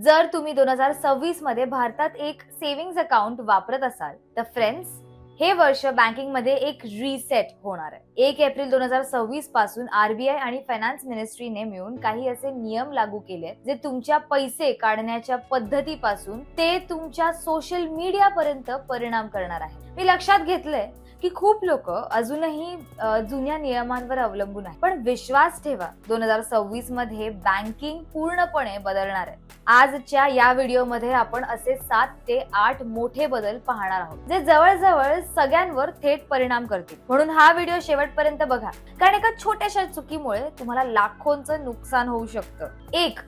जर तुम्ही 2026 मध्ये भारतात एक सेव्हिंग्ज अकाउंट वापरत असाल तर फ्रेंड्स, हे वर्ष बँकिंग मध्ये एक रिसेट होणार आहे. 1 एप्रिल 2026 पासून आरबीआय आणि फायनान्स मिनिस्ट्रीने मिळून काही असे नियम लागू केले जे तुमच्या पैसे काढण्याच्या पद्धतीपासून ते तुमच्या सोशल मीडिया पर्यंत परिणाम करणार आहे. मी लक्षात घेतलंय की खूप लोक अजूनही जुन्या नियमांवर अवलंबून आहेत, पण विश्वास ठेवा, 2026 मध्ये बँकिंग पूर्णपणे बदलणार आहे. आजच्या या व्हिडिओमध्ये आपण असे 7 ते 8 मोठे बदल पाहणार आहोत जे जवळजवळ सगळ्यांवर थेट परिणाम करतील. म्हणून हा व्हिडिओ शेवटपर्यंत बघा, कारण एका छोट्याशा चुकीमुळे तुम्हाला लाखोंचं नुकसान होऊ शकतं. 1.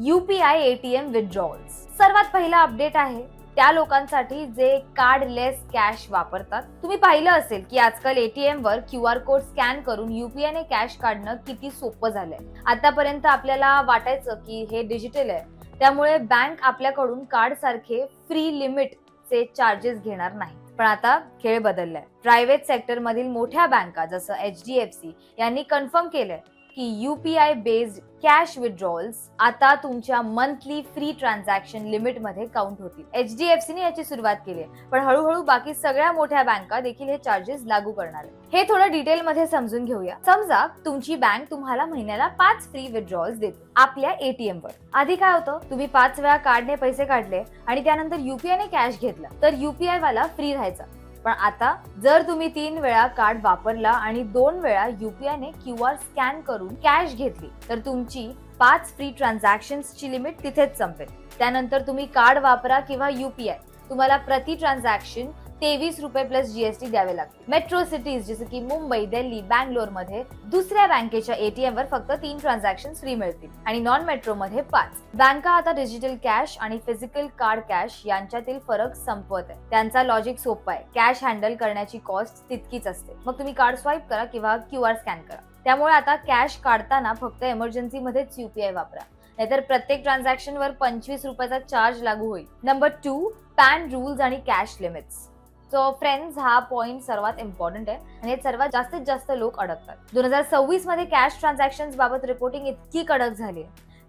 UPI ATM विथड्रॉल्स. सर्वात पहिला अपडेट आहे त्या लोकांसाठी जे कार्डलेस कॅश वापरतात. तुम्ही पाहिलं असेल की आजकाल एटीएम वर QR कोड स्कॅन करून UPI ने कॅश काढणं किती सोपं झालंय. आतापर्यंत आपल्याला वाटायचं की हे डिजिटल आहे, त्यामुळे बँक आपल्याकडून कार्ड सारखे फ्री लिमिट चे चार्जेस घेणार नाही. पण आता खेळ बदललाय. प्रायव्हेट सेक्टर मधील मोठ्या बँका जसं HDFC यांनी कन्फर्म केलंय की UPI बेस्ड कॅश विथड्रॉल्स आता तुमच्या मंथली फ्री ट्रान्झॅक्शन लिमिट मध्ये काउंट होतील. HDFC ने याची सुरुवात केली आहे, पण हळूहळू बाकी सगळ्या मोठ्या बँका देखील हे चार्जेस लागू करणार आहेत. हे थोडं डिटेल मध्ये समजून घेऊया. समजा तुमची बँक तुम्हाला महिन्याला 5 फ्री विथड्रॉल्स देते आपल्या ATM वर. आधी काय होतं, तुम्ही 5 वेळा कार्डने पैसे काढले आणि त्यानंतर UPI ने कॅश घेतला तर UPI वाला फ्री राहायचा. पण आता जर तुम्ही 3 वेळा कार्ड वापरला आणि 2 वेळा UPI ने QR स्कॅन करून कॅश घेतली तर तुमची 5 फ्री ट्रान्झॅक्शन्सची लिमिट तिथेच संपेल. त्यानंतर तुम्ही कार्ड वापरा किंवा UPI, तुम्हाला प्रति ट्रान्झॅक्शन 23 रुपये प्लस GST द्यावे लागते. मेट्रो सिटीज जसे की मुंबई, दिल्ली, बँगलोर मध्ये दुसऱ्या बँकेच्या ATM वर फक्त 3 ट्रान्झॅक्शन फ्री मिळतील आणि नॉन मेट्रो मध्ये 5. बँका आता डिजिटल कॅश आणि फिजिकल कार्ड कॅश यांच्यातील फरक संपवत आहे. त्यांचा लॉजिक सोपा आहे. कॅश हँडल करण्याची कॉस्ट तितकीच असते. मग तुम्ही कार्ड स्वाईप करा किंवा QR स्कॅन करा. त्यामुळे आता कॅश काढताना फक्त इमर्जन्सी मध्येच UPI वापरा, नाहीतर प्रत्येक ट्रान्झॅक्शन वर 25 रुपयाचा चार्ज लागू होईल. नंबर 2. पॅन रूल्स आणि कॅश लिमिट्स. सो फ्रेंड्स, हा पॉइंट सर्वात इम्पॉर्टंट आहे आणि सर्वात जास्तीत जास्त लोक अडकतात. 2026 मध्ये कॅश ट्रान्झॅक्शन्स बाबत रिपोर्टिंग इतकी कडक झाली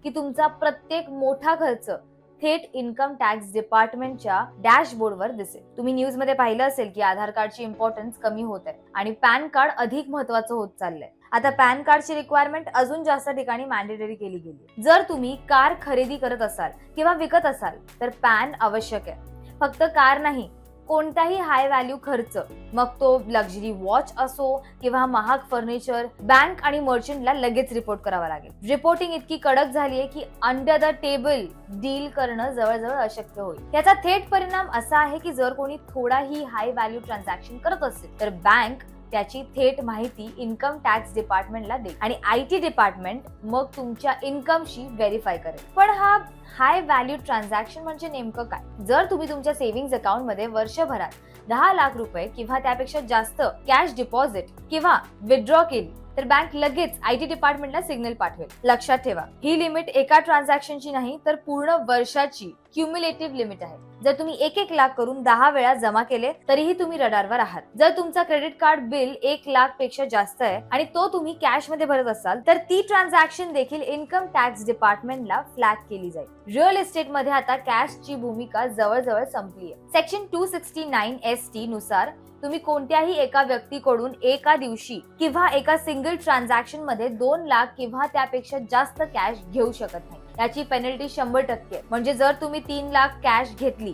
की तुमचा प्रत्येक मोठा खर्च थेट इन्कम टॅक्स डिपार्टमेंटच्या डॅशबोर्डवर दिसेल. तुम्ही न्यूज मध्ये पाहिलं असेल की आधार कार्डची इम्पॉर्टन्स कमी होत आहे आणि पॅन कार्ड अधिक महत्त्वाचं होत चाललंय. आता पॅन कार्डची रिक्वायरमेंट अजून जास्त ठिकाणी मॅन्डेटरी केली गेली. जर तुम्ही कार खरेदी करत असाल किंवा विकत असाल तर पॅन आवश्यक आहे. फक्त कार नाही, कोणताही हाय व्हॅल्यू खर्च, मग तो लक्झरी वॉच असो किंवा महाग फर्निचर, बँक आणि मर्चंटला लगेच रिपोर्ट करावा लागेल. रिपोर्टिंग इतकी कडक झालीये की अंडर द टेबल डील करणं जवळजवळ अशक्य होईल. याचा थेट परिणाम असा आहे की जर कोणी थोडाही हाय व्हॅल्यू ट्रान्झॅक्शन करत असेल तर बँक त्याची थेट माहिती इन्कम टॅक्स डिपार्टमेंटला देईल आणि IT डिपार्टमेंट मग तुमच्या इन्कमशी व्हेरीफाय करेल. पण हा हाय व्हॅल्यू ट्रान्झॅक्शन म्हणजे नेमकं काय? जर तुम्ही तुमच्या सेव्हिंग्ज अकाउंट मध्ये वर्षभरात 10 लाख रुपये किंवा त्यापेक्षा जास्त कॅश डिपॉझिट किंवा विथड्रॉ केली तर बँक लगेच IT डिपार्टमेंटला सिग्नल पाठवेल. लक्षात ठेवा, ही लिमिट एका ट्रान्झॅक्शनची नाही तर पूर्ण वर्षाची क्युम्युलेटिव्ह लिमिट आहे. जर तुम्ही 1 लाख करून 10 वेळा जमा केले तरीही तुम्ही रडारवर आहात. जर तुमचा क्रेडिट कार्ड बिल 1 लाख पेक्षा जास्त आहे आणि तो तुम्ही कॅश मध्ये भरत असाल तर ती ट्रान्झॅक्शन देखील इन्कम टॅक्स डिपार्टमेंटला फ्लॅग केली जाईल. रिअल एस्टेट मध्ये आता कॅशची भूमिका जवळजवळ संपली आहे. सेक्शन 269 ST नुसार तुम्ही कोणत्याही एका व्यक्तीकडून एका दिवशी किंवा एका सिंगल ट्रान्झॅक्शन मध्ये 2 लाख किंवा त्यापेक्षा जास्त कॅश घेऊ शकत नाही. याची पेनल्टी 100%. म्हणजे जर तुम्ही 3 लाख कॅश घेतली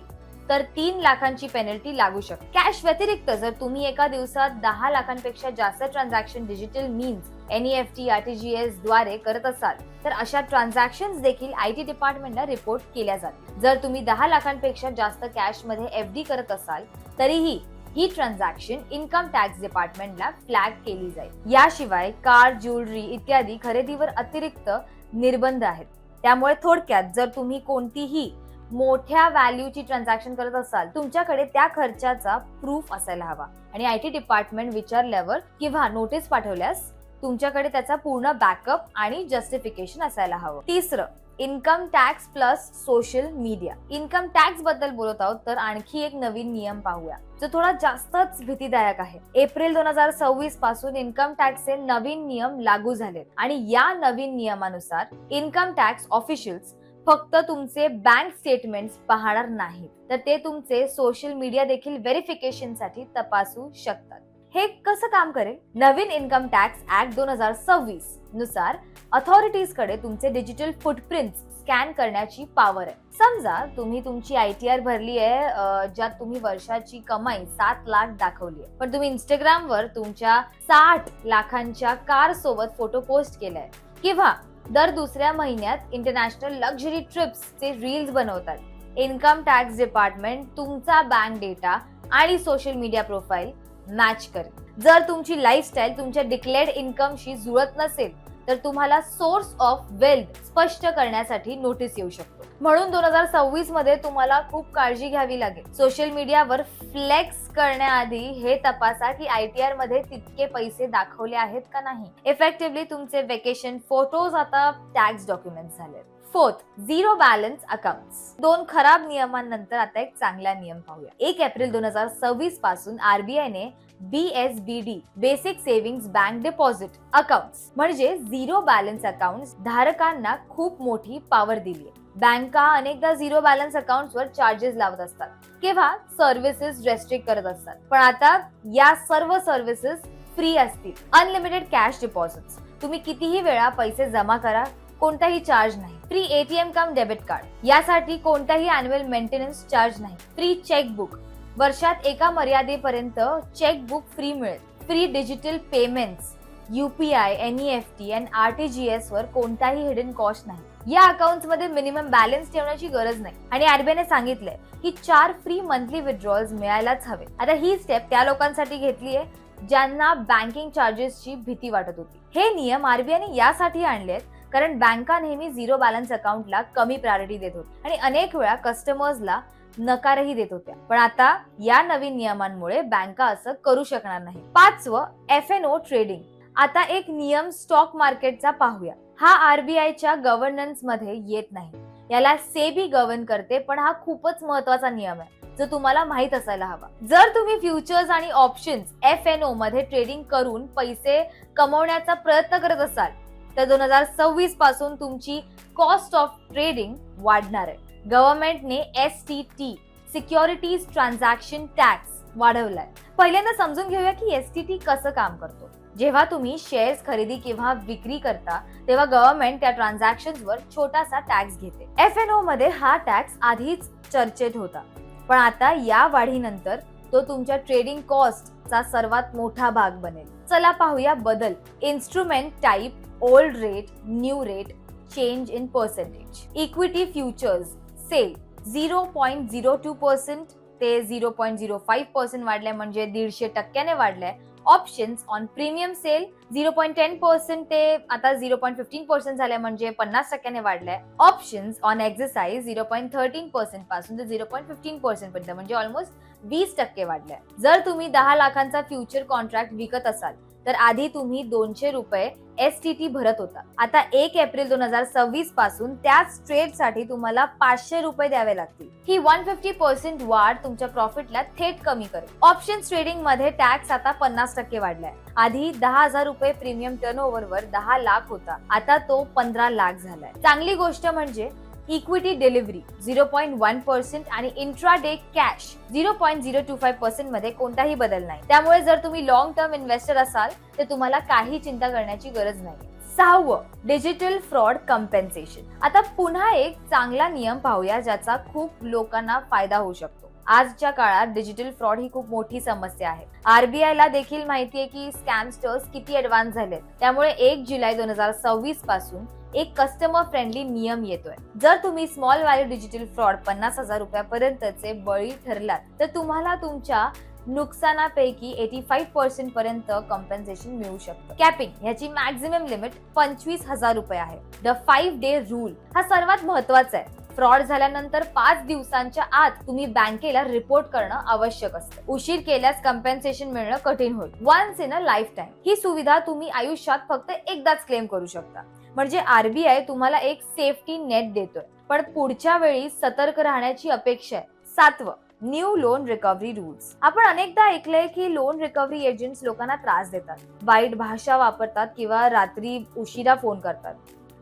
तर 3 लाखांची पेनल्टी लागू शकते. कॅश व्यतिरिक्त जर तुम्ही एका दिवसात 10 लाखांपेक्षा जास्त transaction digital means NEFT RTGS द्वारे करत असाल तर अशा ट्रान्झॅक्शन्स देखील IT डिपार्टमेंटला रिपोर्ट केल्या जातात. जर तुम्ही 10 लाखांपेक्षा जास्त कॅश मध्ये FD करत असाल तरीही ही ट्रान्झॅक्शन इन्कम टॅक्स डिपार्टमेंटला फ्लॅग केली जाईल. याशिवाय कार, ज्वेलरी इत्यादी खरेदीवर अतिरिक्त निर्बंध आहेत. त्यामुळे थोडक्यात जर तुम्ही कोणतीही मोठ्या व्हॅल्यूची ट्रान्झॅक्शन करत असाल तुमच्याकडे त्या खर्चाचा प्रूफ असायला हवा आणि IT डिपार्टमेंट विचारल्यावर किंवा नोटीस पाठवल्यास तुमच्याकडे त्याचा पूर्ण बॅकअप आणि जस्टिफिकेशन असायला हवं. 3. Income tax plus social media. Income tax बद्दल बोलत आहोत तर आणखी एक नवीन नियम पाहूया जो थोडा जास्तच भीतीदायक आहे. एप्रिल 2026 पासून इन्कम टॅक्सचे नवीन नियम लागू झालेत आणि या नवीन नियमानुसार इन्कम टॅक्स ऑफिशियल्स फक्त तुमचे बँक स्टेटमेंट्स पाहणार नाहीत, तर ते तुमचे सोशल मीडिया देखील व्हेरिफिकेशनसाठी तपासू शकतात. हे कसं काम करेल? नवीन इन्कम टॅक्स ऍक्ट 2026 नुसार अथॉरिटीज कडे तुमचे डिजिटल फुटप्रिंट स्कॅन करण्याची पॉवर आहे. समजा तुम्ही तुमची ITR भरली आहे, ज्यात तुम्ही वर्षाची कमाई 7 लाख दाखवली आहे, पण तुम्ही इंस्टाग्रामवर तुमच्या 60 लाखांच्या कार सोबत फोटो पोस्ट केलाय, किंवा दर दुसऱ्या महिन्यात इंटरनॅशनल लक्झरी ट्रिप्सचे रील्स बनवतात. इन्कम टॅक्स डिपार्टमेंट तुमचा बँक डेटा आणि सोशल मीडिया प्रोफाईल मॅच करेल. जर तुमची लाईफस्टाईल तुमच्या डिक्लेअर्ड इन्कमशी जुळत नसेल, तर तुम्हाला सोर्स ऑफ वेल्थ स्पष्ट करण्यासाठी नोटीस येऊ शकतो. म्हणून 2026 मध्ये तुम्हाला खूप काळजी घ्यावी लागेल. सोशल मीडियावर फ्लेक्स करण्याआधी हे तपासा की ITR मध्ये तितके पैसे दाखवले आहेत का नाही. इफेक्टिव्हली तुमचे वेकेशन फोटोज आता टॅक्स डॉक्युमेंट झाले. Fourth, zero balance accounts. 2 खराब नियमांनंतर आता एक चांगला नियम पाहूया. 1 एप्रिल 2026 पासून RBI ने BSBD basic savings bank deposit accounts म्हणजे झिरो बॅलन्स अकाउंट्स धारकांना खूप मोठी पॉवर दिली आहे. बँका अनेकदा झिरो बॅलन्स अकाउंट्सवर चार्जेस लावत असतात किंवा सर्व्हिसेस रेस्ट्रिक्ट करत असतात, पण आता या सर्व सर्व्हिसेस फ्री असतील. अनलिमिटेड कॅश डिपॉझिट्स, तुम्ही कितीही वेळा पैसे जमा करा, कोणताही चार्ज नाही. फ्री ATM कम डेबिट कार्ड, यासाठी कोणताही अॅन्युअल मेंटेनन्स चार्ज नाही. फ्री चेकबुक, वर्षात एका मर्यादेपर्यंत चेकबुक फ्री मिळेल. Free digital payments, UPI, NEFT आणि RTGS वर कोणताही हिडन कॉस्ट नाही. या अकाउंट्स मध्ये मिनिमम बॅलन्स ठेवण्याची गरज नाही आणि RBI ने सांगितलंय की 4 फ्री मंथली विथड्रॉल्स मिळायलाच हवे. आता ही स्टेप त्या लोकांसाठी घेतली आहे ज्यांना बँकिंग चार्जेसची भीती वाटत होती. हे नियम RBI ने यासाठी आणलेत कारण बँका नेहमी झिरो बॅलन्स अकाउंटला कमी प्रायोरिटी देत होत्या आणि अनेक वेळा कस्टमर्सला नकारही देत होत्या, पण आता या नवीन नियमांमुळे बँका असं करू शकणार नाही. 5वं, F&O ट्रेडिंग. आता एक नियम स्टॉक मार्केटचा पाहूया. हा RBIच्या गव्हर्नन्स मध्ये येत नाही, याला सेबी गव्हर्न करते, पण हा खूपच महत्वाचा नियम आहे जो तुम्हाला माहित असायला हवा. जर तुम्ही फ्युचर्स आणि ऑप्शन्स F&O मध्ये ट्रेडिंग करून पैसे कमवण्याचा प्रयत्न करत असाल, तर 2026 पासून तुमची कॉस्ट ऑफ ट्रेडिंग वाढणार आहे. गव्हर्नमेंटने STT सिक्युरिटीज ट्रान्झॅक्शन टॅक्स वाढवलाय. पहिल्यांदा समजून घेऊया की STT कसं काम करतो. जेव्हा तुम्ही शेअर्स खरेदी किंवा विक्री करता, तेव्हा गव्हर्नमेंट त्या ट्रान्झॅक्शन्सवर छोटासा टॅक्स घेते. F&O मध्ये हा टॅक्स आधीच चर्चेत होता, पण आता या वाढीनंतर तो तुमच्या ट्रेडिंग कॉस्टचा सर्वात मोठा भाग बनेल. चला पाहूया बदल. Instrument type, old rate, new rate, change in percentage. Equity futures sell 0.02% ते 0.05% वाढलंय, म्हणजे 150% वाढलंय. ऑप्शन्स ऑन प्रीमियम सेल 0.10% ते आता 0.15% झालंय, म्हणजे 50% वाढलंय. ऑप्शन्स ऑन एक्सरसाइज 0.13% पासून ते 0.15% पर्यंत, म्हणजे ऑलमोस्ट 20% वाढलंय. जर तुम्ही 10 लाखांचा फ्युचर कॉन्ट्रॅक्ट विकत असाल, तर आधी तुम्ही ₹200 STT भरत होता. आता 1 एप्रिल 2026 पासून त्याच ट्रेड साठी तुम्हाला ₹500 द्यावे लागतील. ही 150% वाढ तुमच्या प्रॉफिटला थेट कमी करेल. ऑप्शन्स ट्रेडिंग मध्ये टॅक्स आता 50% वाढलाय. आधी ₹10,000 प्रीमियम टर्नओव्हरवर 10 लाख होता, आता तो 15 लाख झालाय. चांगली गोष्ट म्हणजे इक्विटी डिलिव्हरी 0.1% आणि इंट्राडे कॅश 0.025% मध्ये कोणताही बदल नाही. त्यामुळे जर तुम्ही लॉंग टर्म इन्व्हेस्टर असाल, तर तुम्हाला काही चिंता करण्याची गरज नाही. 6वं, डिजिटल फ्रॉड कम्पेन्सेशन. आता पुन्हा एक चांगला नियम पाहूया ज्याचा खूप लोकांना फायदा होऊ शकतो. आजच्या काळात डिजिटल फ्रॉड ही खूप मोठी समस्या आहे. RBI ला देखील माहितीये की स्कॅमस्टर्स किती ऍडव्हान्स झालेत. त्यामुळे 1 जुलै 2026 पासून एक कस्टमर फ्रेंडली नियम येतोय. जर तुम्ही स्मॉल व्हॅल्यू डिजिटल फ्रॉड ₹50,000 पर्यंतचे बळी ठरलात, तर तुम्हाला तुमच्या नुकसानापैकी 85% पर्यंत कॉम्पेन्सेशन मिळू शकतं. कॅपिंग याची मॅक्झिमम लिमिट ₹25,000 आहे. द 5 डे रूल हा सर्वात महत्वाचा आहे. फ्रॉड झाल्यानंतर 5 दिवसांच्या आत तुम्ही बँकेला रिपोर्ट करणं आवश्यक असतं. उशीर केल्यास कॉम्पेन्सेशन मिळणं कठीण होईल. Once in a lifetime ही सुविधा तुम्ही आयुष्यात फक्त एकदाच क्लेम करू शकता. म्हणजे RBI तुम्हाला एक सेफ्टी नेट देतोय, पण पुढच्या वेळी सतर्क राहण्याची अपेक्षा आहे. 7वं, न्यू लोन रिकव्हरी रूल्स. आपण अनेकदा ऐकलंय की लोन रिकव्हरी एजंट्स लोकांना त्रास देतात, वाईट भाषा वापरतात किंवा रात्री उशिरा फोन करतात.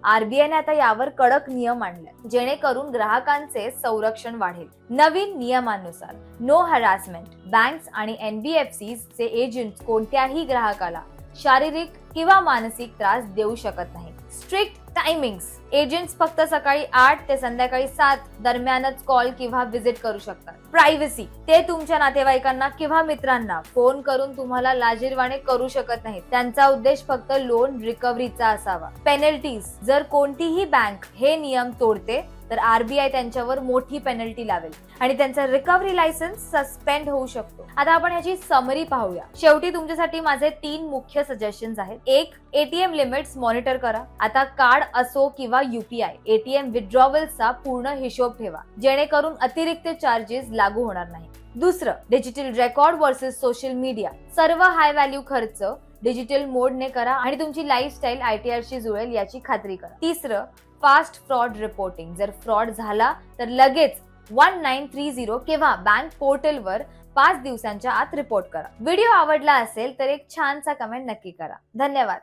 आरबीआयने आता यावर कडक नियम आणले जेणेकरून ग्राहकांचे संरक्षण वाढेल. नवीन नियमानुसार नो हॅरासमेंट, बँक्स आणि NBFCs चे एजंट्स कोणत्याही ग्राहकाला शारीरिक किंवा मानसिक त्रास देऊ शकत नाही. स्ट्रिक्ट टायमिंग्स, एजंट्स फक्त सकाळी 8 ते संध्याकाळी 7 दरम्यानच कॉल किंवा व्हिजिट करू शकतात. प्रायव्हसी, ते तुमच्या नातेवाईकांना किंवा मित्रांना फोन करून तुम्हाला लाजिरवाणे करू शकत नाहीत. त्यांचा उद्देश फक्त लोन रिकव्हरीचा असावा. पेनल्टीज, जर कोणतीही बँक हे नियम तोडते तर आरबीआय त्यांच्यावर मोठी पेनल्टी लावेल आणि त्यांचा रिकव्हरी लायसन्स सस्पेंड होऊ शकतो. आता आपण याची समरी पाहूया. शेवटी तुमच्यासाठी माझे 3 मुख्य सजेशन्स आहेत. 1, एटीएम लिमिट्स मॉनिटर करा. आता कार्ड असो किंवा UPI, एटीएम विथड्रॉवलचा पूर्ण हिशोब ठेवा जेणेकरून अतिरिक्त चार्जेस लागू होणार नाही. दुसरं, digital record versus social media. सर्व हाय व्हॅल्यू खर्च डिजिटल मोडने करा आणि तुमची लाईफस्टाईल ITR शी जुळेल याची खात्री करा. तिसरं, फास्ट फ्रॉड रिपोर्टिंग. जर फ्रॉड झाला तर लगेच 1930 किंवा बँक पोर्टलवर 5 दिवसांच्या आत रिपोर्ट करा. व्हिडिओ आवडला असेल तर एक छानसा कमेंट नक्की करा. धन्यवाद.